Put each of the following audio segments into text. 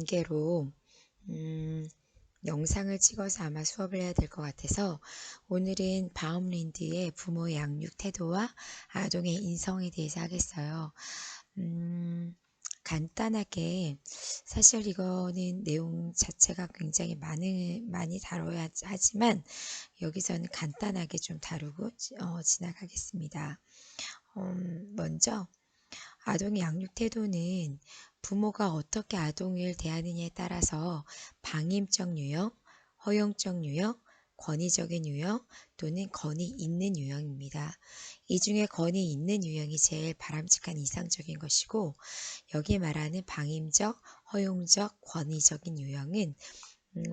관계로 영상을 찍어서 아마 수업을 해야 될 것 같아서 오늘은 바움랜드의 부모의 양육 태도와 아동의 인성에 대해서 하겠어요. 간단하게 사실 이거는 내용 자체가 굉장히 많이 다뤄야 하지만 여기서는 간단하게 좀 다루고 지나가겠습니다. 먼저 아동의 양육 태도는 부모가 어떻게 아동을 대하느냐에 따라서 방임적 유형, 허용적 유형, 권위적인 유형 또는 권위 있는 유형입니다. 이 중에 권위 있는 유형이 제일 바람직한 이상적인 것이고, 여기 말하는 방임적, 허용적, 권위적인 유형은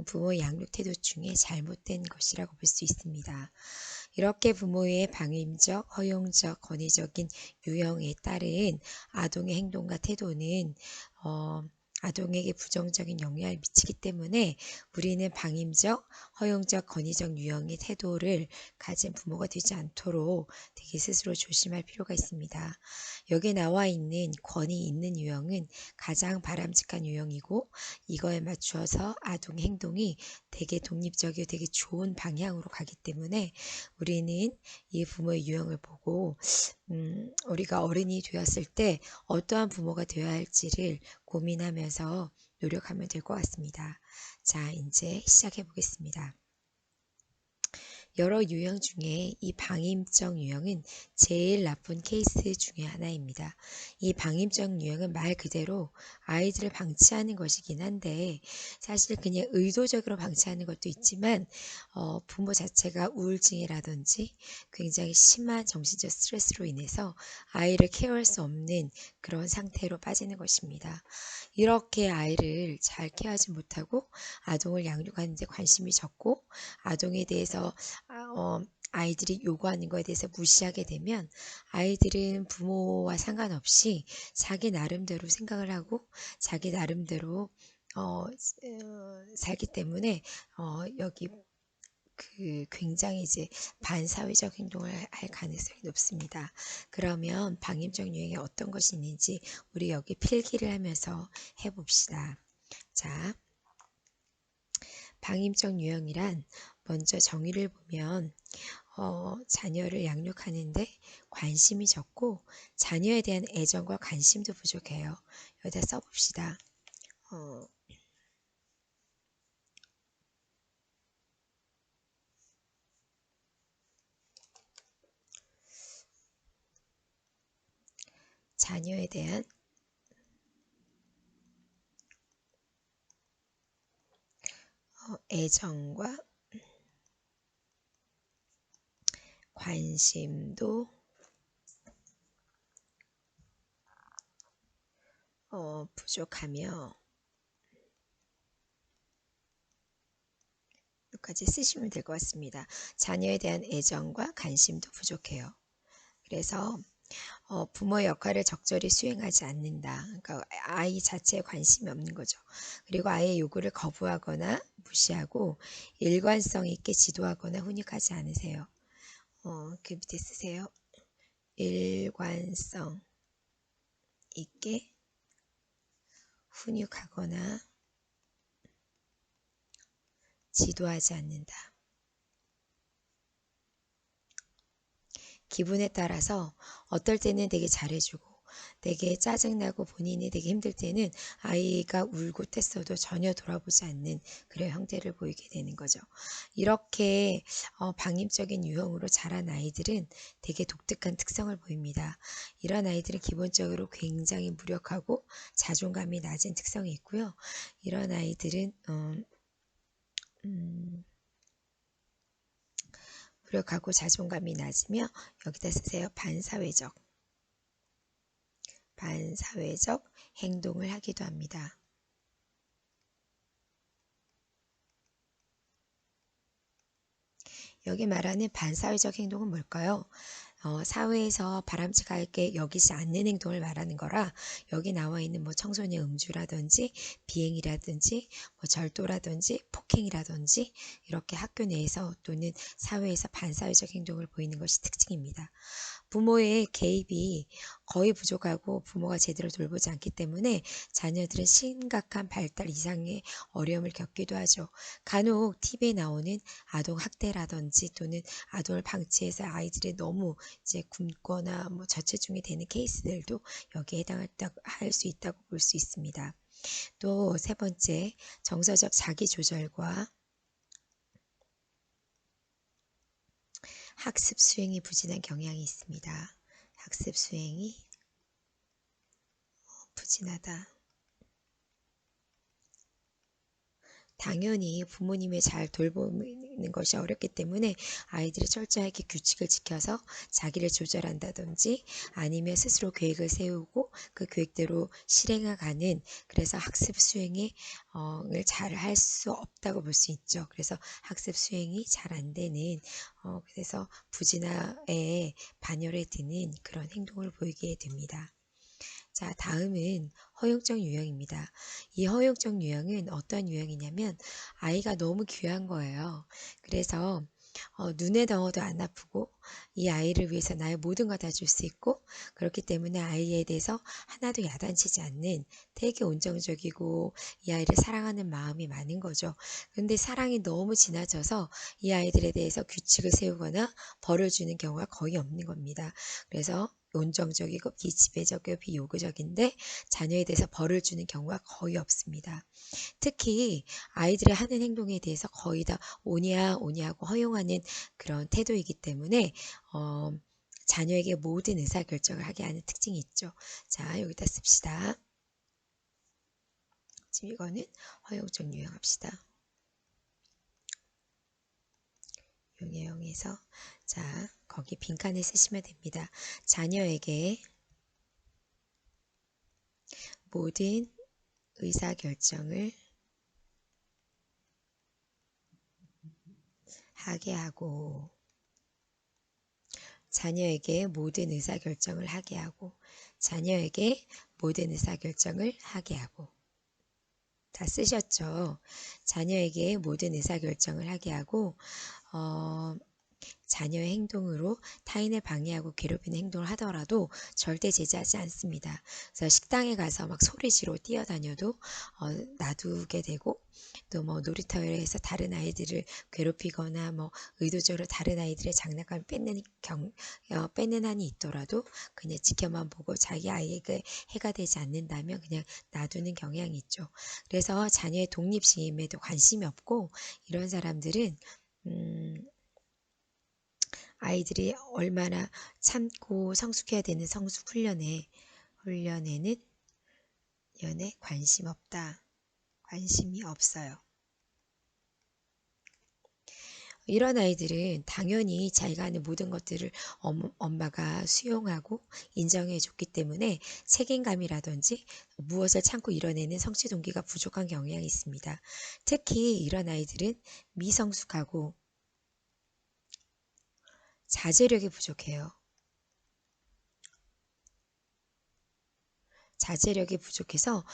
부모의 양육 태도 중에 잘못된 것이라고 볼 수 있습니다. 이렇게 부모의 방임적, 허용적, 권위적인 유형에 따른 아동의 행동과 태도는 아동에게 부정적인 영향을 미치기 때문에 우리는 방임적, 허용적, 권위적 유형의 태도를 가진 부모가 되지 않도록 되게 스스로 조심할 필요가 있습니다. 여기 나와 있는 권위 있는 유형은 가장 바람직한 유형이고, 이거에 맞추어서 아동의 행동이 되게 독립적이고 되게 좋은 방향으로 가기 때문에 우리는 이 부모의 유형을 보고 우리가 어른이 되었을 때 어떠한 부모가 되어야 할지를 고민하면서 노력하면 될 것 같습니다. 자, 이제 시작해 보겠습니다. 여러 유형 중에 이 방임적 유형은 제일 나쁜 케이스 중에 하나입니다. 이 방임적 유형은 말 그대로 아이들을 방치하는 것이긴 한데, 사실 그냥 의도적으로 방치하는 것도 있지만 부모 자체가 우울증이라든지 굉장히 심한 정신적 스트레스로 인해서 아이를 케어할 수 없는 그런 상태로 빠지는 것입니다. 이렇게 아이를 잘 케어하지 못하고 아동을 양육하는 데 관심이 적고, 아동에 대해서 아이들이 요구하는 것에 대해서 무시하게 되면 아이들은 부모와 상관없이 자기 나름대로 생각을 하고 자기 나름대로 살기 때문에 여기 굉장히 이제 반사회적 행동을 할 가능성이 높습니다. 그러면 방임적 유형이 어떤 것이 있는지 우리 여기 필기를 하면서 해봅시다. 자, 방임적 유형이란 먼저 정의를 보면 자녀를 양육하는데 관심이 적고 자녀에 대한 애정과 관심도 부족해요. 여기다 써봅시다. 자녀에 대한 애정과 관심도 부족하며, 여기까지 쓰시면 될 것 같습니다. 자녀에 대한 애정과 관심도 부족해요. 그래서 부모의 역할을 적절히 수행하지 않는다. 그러니까 아이 자체에 관심이 없는 거죠. 그리고 아이의 요구를 거부하거나 무시하고 일관성 있게 지도하거나 훈육하지 않으세요. 그 밑에 쓰세요. 일관성 있게 훈육하거나 지도하지 않는다. 기분에 따라서 어떨 때는 되게 잘해주고 되게 짜증나고 본인이 되게 힘들 때는 아이가 울고 뗐어도 전혀 돌아보지 않는 그런 형태를 보이게 되는 거죠. 이렇게 방임적인 유형으로 자란 아이들은 되게 독특한 특성을 보입니다. 이런 아이들은 기본적으로 굉장히 무력하고 자존감이 낮은 특성이 있고요. 이런 아이들은 무력하고 자존감이 낮으며, 여기다 쓰세요. 반사회적 행동을 하기도 합니다. 여기 말하는 반사회적 행동은 뭘까요? 사회에서 바람직하게 여기지 않는 행동을 말하는 거라, 여기 나와 있는 뭐 청소년 음주라든지 비행이라든지 뭐 절도라든지 폭행이라든지 이렇게 학교 내에서 또는 사회에서 반사회적 행동을 보이는 것이 특징입니다. 부모의 개입이 거의 부족하고 부모가 제대로 돌보지 않기 때문에 자녀들은 심각한 발달 이상의 어려움을 겪기도 하죠. 간혹 TV에 나오는 아동 학대라든지 또는 아동을 방치해서 아이들이 너무 이제 굶거나 뭐 저체중이 되는 케이스들도 여기에 할 수 있다고 볼 수 있습니다. 또 세 번째, 정서적 자기 조절과 학습 수행이 부진한 경향이 있습니다. 학습 수행이 부진하다. 당연히 부모님의 잘 돌보는 것이 어렵기 때문에 아이들이 철저하게 규칙을 지켜서 자기를 조절한다든지 아니면 스스로 계획을 세우고 그 계획대로 실행해가는, 그래서 학습 수행을 잘 할 수 없다고 볼 수 있죠. 그래서 학습 수행이 잘 안 되는, 그래서 부진화에 반열에 드는 그런 행동을 보이게 됩니다. 자, 다음은 허용적 유형입니다. 이 허용적 유형은 어떤 유형이냐면 아이가 너무 귀한 거예요. 그래서 눈에 넣어도 안 아프고 이 아이를 위해서 나의 모든 걸 다 줄 수 있고, 그렇기 때문에 아이에 대해서 하나도 야단치지 않는 되게 온정적이고 이 아이를 사랑하는 마음이 많은 거죠. 그런데 사랑이 너무 지나쳐서 이 아이들에 대해서 규칙을 세우거나 벌을 주는 경우가 거의 없는 겁니다. 그래서 온정적이고 비지배적이고 비요구적인데 자녀에 대해서 벌을 주는 경우가 거의 없습니다. 특히 아이들의 하는 행동에 대해서 거의 다 오냐 오냐하고 허용하는 그런 태도이기 때문에 자녀에게 모든 의사결정을 하게 하는 특징이 있죠. 자, 여기다 씁시다. 지금 이거는 허용적 유형합시다. 용해용에서 자, 거기 빈칸에 쓰시면 됩니다. 자녀에게 모든 의사결정을 하게 하고, 자녀에게 모든 의사결정을 하게 하고, 자녀에게 모든 의사결정을 하게 하고. 다 쓰셨죠? 자녀에게 모든 의사결정을 하게 하고, 자녀의 행동으로 타인을 방해하고 괴롭히는 행동을 하더라도 절대 제재하지 않습니다. 그래서 식당에 가서 막 소리 지르고 뛰어다녀도 놔두게 되고, 또 뭐 놀이터에서 다른 아이들을 괴롭히거나 뭐 의도적으로 다른 아이들의 장난감을 뺏는 한이 있더라도 그냥 지켜만 보고 자기 아이에게 해가 되지 않는다면 그냥 놔두는 경향이 있죠. 그래서 자녀의 독립심에도 관심이 없고, 이런 사람들은 아이들이 얼마나 참고 성숙해야 되는 성숙 훈련에는 관심 없다. 관심이 없어요. 이런 아이들은 당연히 자기가 하는 모든 것들을 엄마가 수용하고 인정해 줬기 때문에 책임감이라든지 무엇을 참고 이뤄내는 성취 동기가 부족한 경향이 있습니다. 특히 이런 아이들은 미성숙하고 자제력이 부족해요. 자제력이 부족해서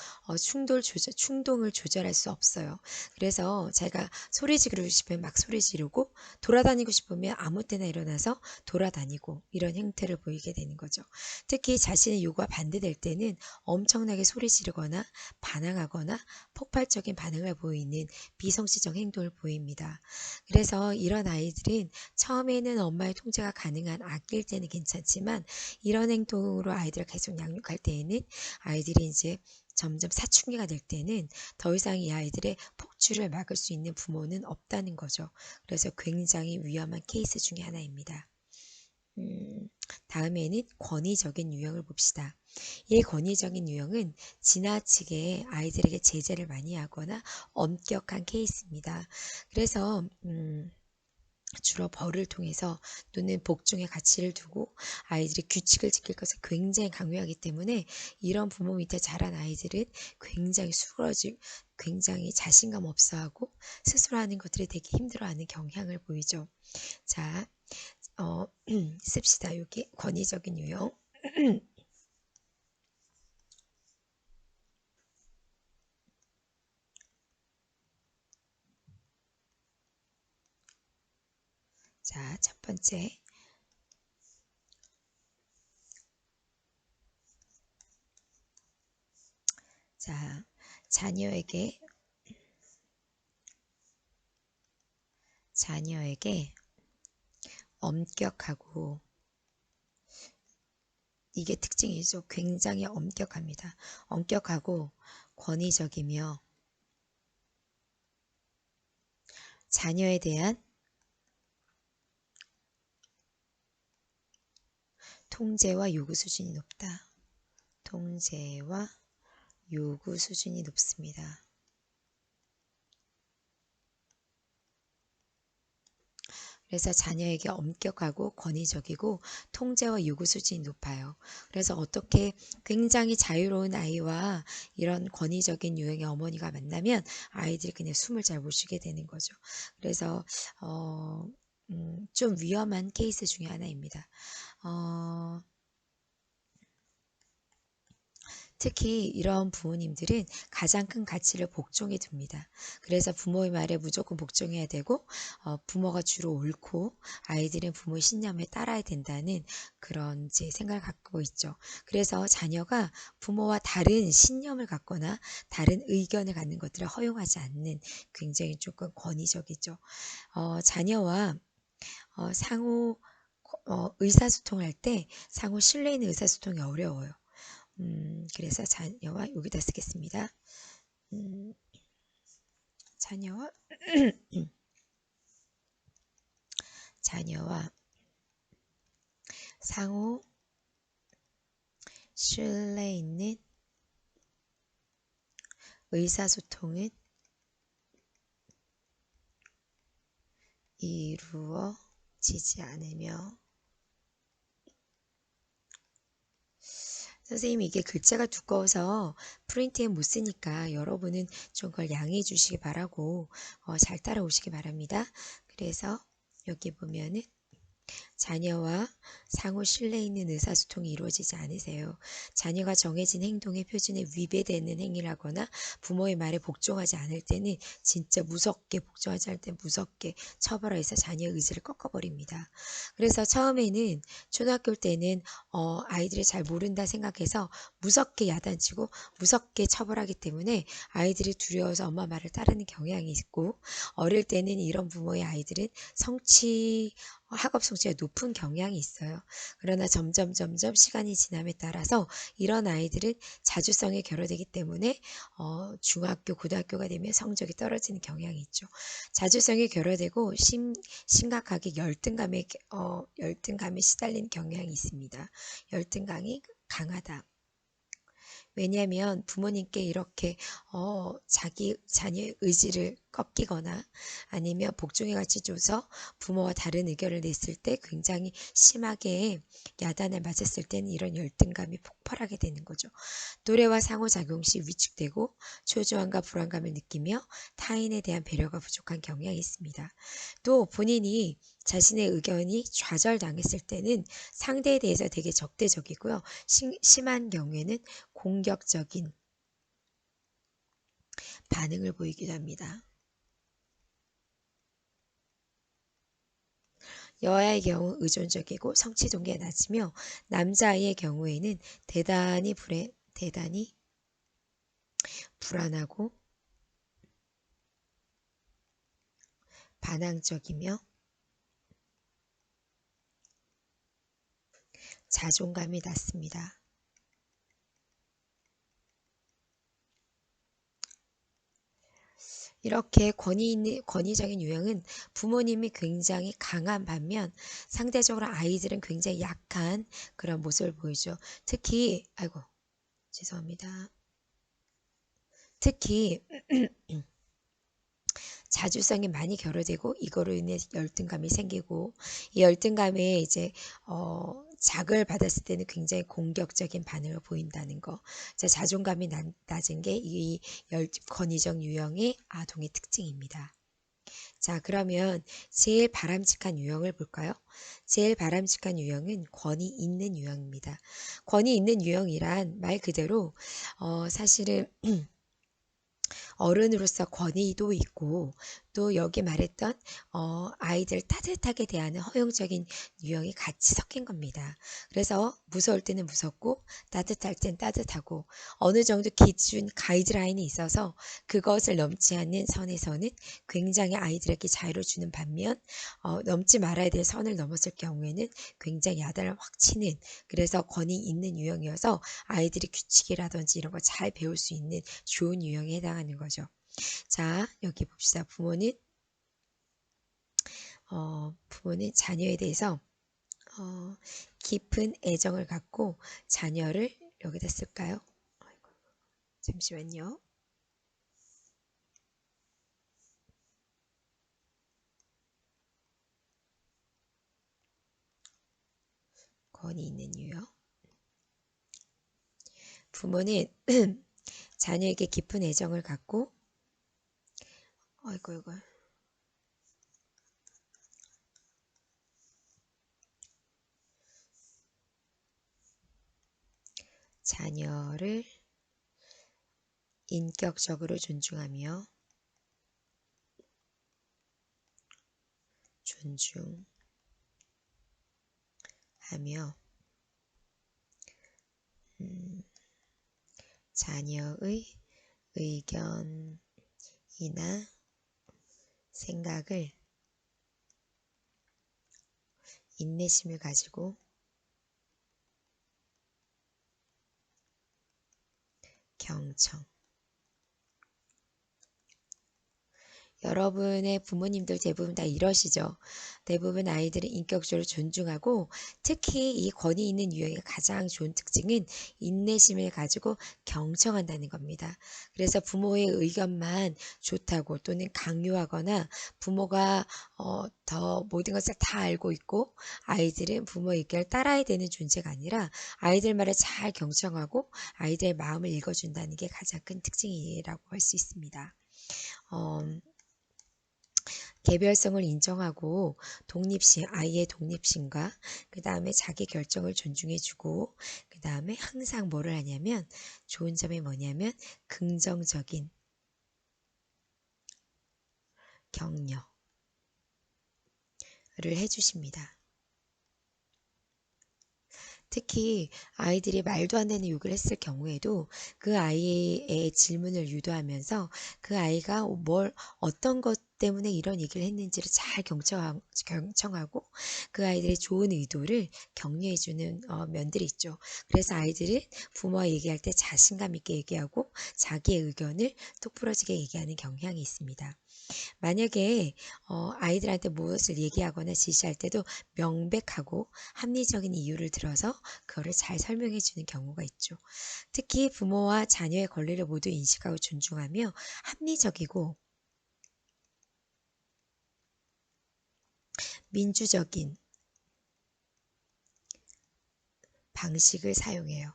충동을 조절할 수 없어요. 그래서 제가 소리 지르고 싶으면 막 소리 지르고, 돌아다니고 싶으면 아무 때나 일어나서 돌아다니고, 이런 행태를 보이게 되는 거죠. 특히 자신의 요구가 반대될 때는 엄청나게 소리 지르거나 반항하거나 폭발적인 반응을 보이는 비성취적 행동을 보입니다. 그래서 이런 아이들은 처음에는 엄마의 통제가 가능한 아기일 때는 괜찮지만, 이런 행동으로 아이들을 계속 양육할 때에는 아이들이 이제 점점 사춘기가 될 때는 더 이상 이 아이들의 폭주를 막을 수 있는 부모는 없다는 거죠. 그래서 굉장히 위험한 케이스 중에 하나입니다. 다음에는 권위적인 유형을 봅시다. 이 권위적인 유형은 지나치게 아이들에게 제재를 많이 하거나 엄격한 케이스입니다. 그래서 주로 벌을 통해서 또는 복종의 가치를 두고 아이들이 규칙을 지킬 것을 굉장히 강요하기 때문에 이런 부모 밑에 자란 아이들은 굉장히 굉장히 자신감 없어하고 스스로 하는 것들이 되게 힘들어하는 경향을 보이죠. 자, 씁시다. 여기 권위적인 유형. 자, 첫 번째. 자녀에게 엄격하고, 이게 특징이죠. 굉장히 엄격합니다. 엄격하고 권위적이며 자녀에 대한 통제와 요구 수준이 높다. 통제와 요구 수준이 높습니다. 그래서 자녀에게 엄격하고 권위적이고 통제와 요구 수준이 높아요. 그래서 어떻게 굉장히 자유로운 아이와 이런 권위적인 유형의 어머니가 만나면 아이들이 그냥 숨을 잘 못 쉬게 되는 거죠. 그래서 좀 위험한 케이스 중에 하나입니다. 특히 이런 부모님들은 가장 큰 가치를 복종해 둡니다. 그래서 부모의 말에 무조건 복종해야 되고 부모가 주로 옳고 아이들은 부모의 신념에 따라야 된다는 그런 제 생각을 갖고 있죠. 그래서 자녀가 부모와 다른 신념을 갖거나 다른 의견을 갖는 것들을 허용하지 않는 굉장히 조금 권위적이죠. 자녀와 상호 의사소통할 때 상호 신뢰 있는 의사소통이 어려워요. 그래서 자녀와 여기다 쓰겠습니다. 자녀와 자녀와 상호 신뢰 있는 의사소통은 이루어지지 않으며, 선생님이 이게 글자가 두꺼워서 프린트에 못 쓰니까 여러분은 좀 그걸 양해해 주시기 바라고 잘 따라오시기 바랍니다. 그래서 여기 보면은 자녀와 상호 신뢰 있는 의사소통이 이루어지지 않으세요. 자녀가 정해진 행동의 표준에 위배되는 행위를 하거나 부모의 말에 복종하지 않을 때는 진짜 무섭게 복종하지 않을 때 무섭게 처벌해서 자녀의 의지를 꺾어버립니다. 그래서 처음에는 초등학교 때는 아이들이 잘 모른다 생각해서 무섭게 야단치고 무섭게 처벌하기 때문에 아이들이 두려워서 엄마 말을 따르는 경향이 있고, 어릴 때는 이런 부모의 아이들은 학업 성취가 높은 경향이 있어요. 그러나 점점 시간이 지남에 따라서 이런 아이들은 자주성에 결여되기 때문에 중학교, 고등학교가 되면 성적이 떨어지는 경향이 있죠. 자주성에 결여되고 심각하게 열등감에 시달리는 경향이 있습니다. 열등감이 강하다. 왜냐하면 부모님께 이렇게 자기 자녀의 의지를 꺾이거나 아니면 복종의 가치 줘서 부모와 다른 의견을 냈을 때 굉장히 심하게 야단을 맞았을 때는 이런 열등감이 폭발하게 되는 거죠. 또래와 상호작용 시 위축되고 초조함과 불안감을 느끼며 타인에 대한 배려가 부족한 경향이 있습니다. 또 본인이 자신의 의견이 좌절당했을 때는 상대에 대해서 되게 적대적이고요. 심한 경우에는 공격적인 반응을 보이기도 합니다. 여아의 경우 의존적이고 성취 동기가 낮으며 남자아이의 경우에는 대단히 불안하고 반항적이며 자존감이 낮습니다. 이렇게 권위적인 유형은 부모님이 굉장히 강한 반면 상대적으로 아이들은 굉장히 약한 그런 모습을 보이죠. 특히 죄송합니다. 특히 자주성이 많이 결여되고 이거로 인해 열등감이 생기고, 이 열등감에 이제 자극을 받았을 때는 굉장히 공격적인 반응을 보인다는 거. 자존감이 낮은 게 이 권위적 유형의 아동의 특징입니다. 자, 그러면 제일 바람직한 유형을 볼까요? 제일 바람직한 유형은 권위 있는 유형입니다. 권위 있는 유형이란 말 그대로 사실은 어른으로서 권위도 있고 또 여기 말했던 아이들 따뜻하게 대하는 허용적인 유형이 같이 섞인 겁니다. 그래서 무서울 때는 무섭고 따뜻할 땐 따뜻하고 어느 정도 기준 가이드라인이 있어서 그것을 넘지 않는 선에서는 굉장히 아이들에게 자유를 주는 반면 넘지 말아야 될 선을 넘었을 경우에는 굉장히 야단을 확 치는, 그래서 권위 있는 유형이어서 아이들이 규칙이라든지 이런 거 잘 배울 수 있는 좋은 유형에 해당하는 거죠. 자, 여기 봅시다. 부모는 자녀에 대해서 깊은 애정을 갖고 자녀를 여기다 쓸까요? 잠시만요. 권위 있는 유형. 부모는 자녀에게 깊은 애정을 갖고 아이고 자녀를 인격적으로 존중하며 자녀의 의견이나 생각을 인내심을 가지고 경청. 여러분의 부모님들 대부분 다 이러시죠. 대부분 아이들을 인격적으로 존중하고 특히 이 권위 있는 유형의 가장 좋은 특징은 인내심을 가지고 경청한다는 겁니다. 그래서 부모의 의견만 좋다고 또는 강요하거나 부모가 더 모든 것을 다 알고 있고 아이들은 부모의 의견을 따라야 되는 존재가 아니라 아이들 말을 잘 경청하고 아이들의 마음을 읽어준다는 게 가장 큰 특징이라고 할 수 있습니다. 개별성을 인정하고 아이의 독립심과 그 다음에 자기 결정을 존중해주고 그 다음에 항상 뭐를 하냐면 좋은 점이 뭐냐면 긍정적인 격려를 해주십니다. 특히 아이들이 말도 안 되는 욕을 했을 경우에도 그 아이의 질문을 유도하면서 그 아이가 어떤 것 때문에 이런 얘기를 했는지를 잘 경청하고 그 아이들의 좋은 의도를 격려해주는 면들이 있죠. 그래서 아이들은 부모와 얘기할 때 자신감 있게 얘기하고 자기의 의견을 똑부러지게 얘기하는 경향이 있습니다. 만약에 아이들한테 무엇을 얘기하거나 지시할 때도 명백하고 합리적인 이유를 들어서 그거를 잘 설명해 주는 경우가 있죠. 특히 부모와 자녀의 권리를 모두 인식하고 존중하며 합리적이고 민주적인 방식을 사용해요.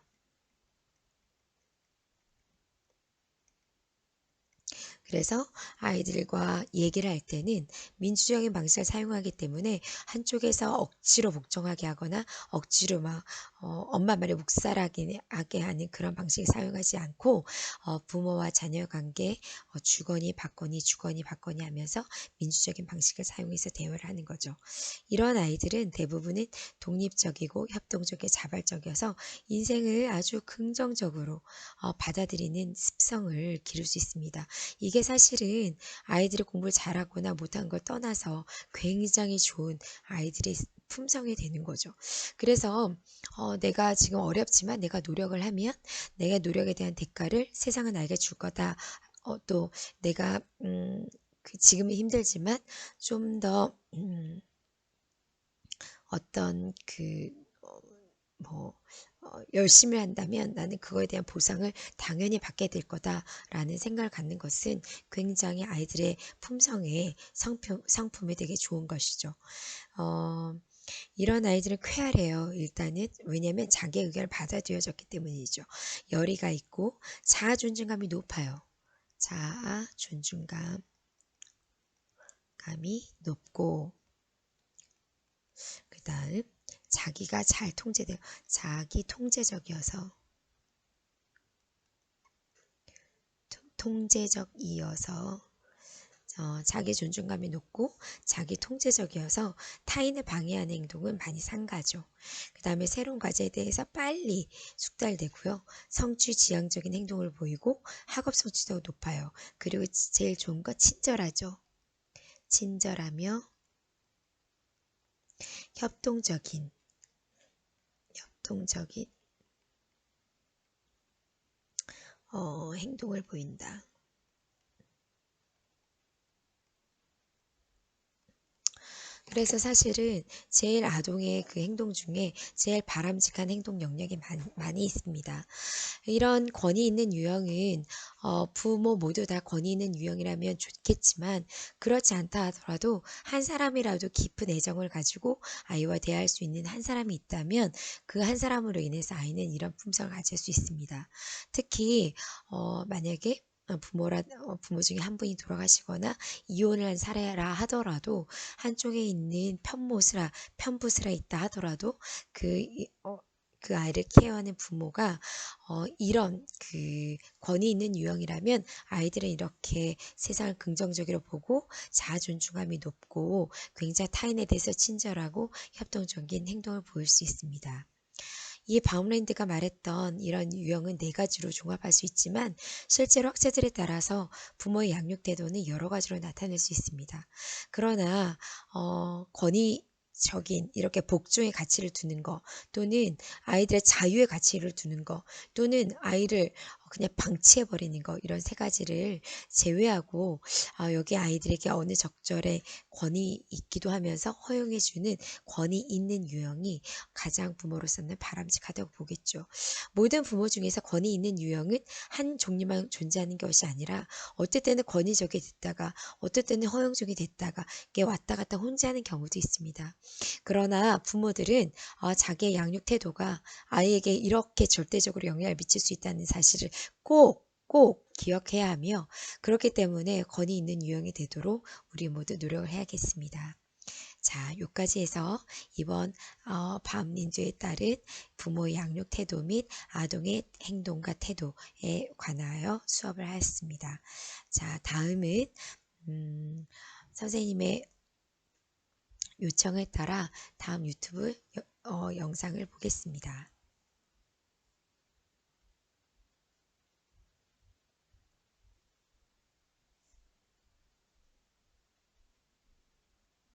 그래서 아이들과 얘기를 할 때는 민주적인 방식을 사용하기 때문에 한쪽에서 억지로 복종하게 하거나 억지로 엄마 말에 묵살하게 하는 그런 방식을 사용하지 않고 부모와 자녀 관계 주거니 받거니 하면서 민주적인 방식을 사용해서 대화를 하는 거죠. 이런 아이들은 대부분은 독립적이고 협동적이고 자발적이어서 인생을 아주 긍정적으로 받아들이는 습성을 기를 수 있습니다. 이게 사실은 아이들이 공부를 잘하거나 못한 걸 떠나서 굉장히 좋은 아이들의 품성이 되는 거죠. 그래서 내가 지금 어렵지만 내가 노력을 하면 내가 노력에 대한 대가를 세상은 나에게 줄 거다. 또 내가 지금은 힘들지만 좀 더 어떤 열심히 한다면 나는 그거에 대한 보상을 당연히 받게 될 거다라는 생각을 갖는 것은 굉장히 아이들의 품성의 성품에 되게 좋은 것이죠. 이런 아이들은 쾌활해요. 일단은 왜냐하면 자기 의견을 받아들여졌기 때문이죠. 열의가 있고 자아 존중감이 높아요. 자아 존중감이 높고 그 다음 자기가 잘 통제돼요. 자기 통제적이어서 통제적이어서 자기 존중감이 높고 자기 통제적이어서 타인을 방해하는 행동은 많이 삼가죠. 그 다음에 새로운 과제에 대해서 빨리 숙달되고요. 성취지향적인 행동을 보이고 학업 성취도 높아요. 그리고 제일 좋은 거 친절하죠. 친절하며 협동적인 행동을 보인다. 그래서 사실은 제일 아동의 그 행동 중에 제일 바람직한 행동 영역이 많이 있습니다. 이런 권위 있는 유형은 부모 모두 다 권위 있는 유형이라면 좋겠지만 그렇지 않다 하더라도 한 사람이라도 깊은 애정을 가지고 아이와 대할 수 있는 한 사람이 있다면 그 한 사람으로 인해서 아이는 이런 품성을 가질 수 있습니다. 특히 만약에 부모 중에 한 분이 돌아가시거나 이혼을 한 사례라 하더라도 한쪽에 있는 편부스라 있다 하더라도 그, 그 아이를 케어하는 부모가 이런 그 권위 있는 유형이라면 아이들은 이렇게 세상을 긍정적으로 보고 자아 존중감이 높고 굉장히 타인에 대해서 친절하고 협동적인 행동을 보일 수 있습니다. 이 바움랜드가 말했던 이런 유형은 4가지로 종합할 수 있지만 실제로 학자들에 따라서 부모의 양육 태도는 여러 가지로 나타낼 수 있습니다. 그러나 권위적인 이렇게 복종의 가치를 두는 거 또는 아이들의 자유의 가치를 두는 거 또는 아이를 그냥 방치해버리는 거 이런 3가지를 제외하고 여기 아이들에게 어느 적절에 권위 있기도 하면서 허용해주는 권위 있는 유형이 가장 부모로서는 바람직하다고 보겠죠. 모든 부모 중에서 권위 있는 유형은 한 종류만 존재하는 것이 아니라 어떨 때는 권위적이 됐다가 어떨 때는 허용적이 됐다가 이게 왔다 갔다 혼자하는 경우도 있습니다. 그러나 부모들은 자기의 양육 태도가 아이에게 이렇게 절대적으로 영향을 미칠 수 있다는 사실을 꼭 기억해야 하며 그렇기 때문에 권위 있는 유형이 되도록 우리 모두 노력을 해야겠습니다. 자, 여기까지 해서 이번 바움린주에 따른 부모의 양육 태도 및 아동의 행동과 태도에 관하여 수업을 하였습니다. 자, 다음은 선생님의 요청에 따라 다음 유튜브 영상을 보겠습니다.